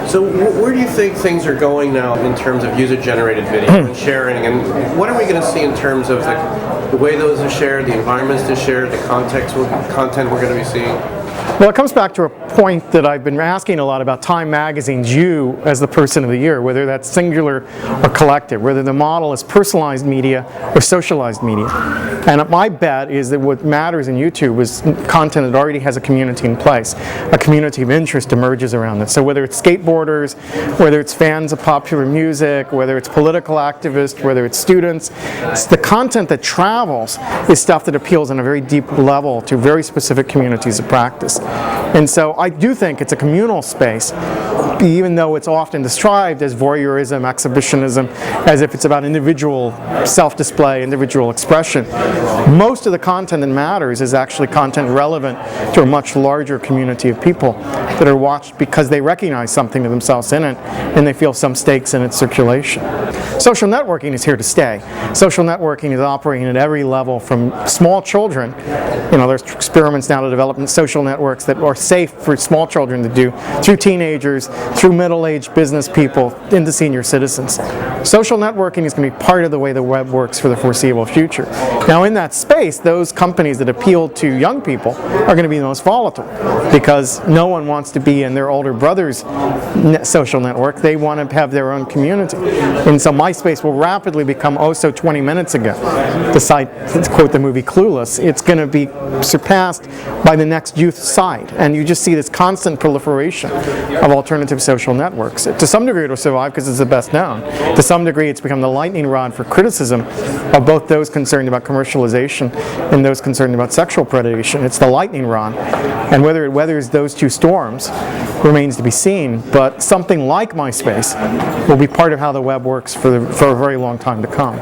So where do you think things are going now in terms of user-generated video and sharing, and what are we going to see in terms of the way those are shared, the environments to share, the content we're going to be seeing? Well, it comes back to a point that I've been asking a lot about Time Magazine's you as the person of the year, whether that's singular or collective, whether the model is personalized media or socialized media. And my bet is that what matters in YouTube is content that already has a community in place. A community of interest emerges around it. So whether it's skateboarders, whether it's fans of popular music, whether it's political activists, whether it's students, it's the content that travels is stuff that appeals on a very deep level to very specific communities of practice. And so I do think it's a communal space, even though it's often described as voyeurism, exhibitionism, as if it's about individual self-display, individual expression. Most of the content that matters is actually content relevant to a much larger community of people that are watched because they recognize something of themselves in it and they feel some stakes in its circulation. Social networking is here to stay. Social networking is operating at every level, from small children. There's experiments now to develop social networks that are safe for small children to do, through teenagers, through middle-aged business people, into senior citizens. Social networking is going to be part of the way the web works for the foreseeable future. Now, in that space, those companies that appeal to young people are going to be the most volatile, because no one wants to be in their older brother's social network. They want to have their own community. And so Myspace will rapidly become, oh so 20 minutes ago, to quote the movie Clueless, it's going to be surpassed by the next youth site. And you just see this constant proliferation of alternative social networks. To some degree it will survive because it's the best known. To some degree it's become the lightning rod for criticism of both those concerned about commercialization and those concerned about sexual predation. It's the lightning rod. And whether it weathers those two storms remains to be seen, but something like Myspace will be part of how the web works for a very long time to come.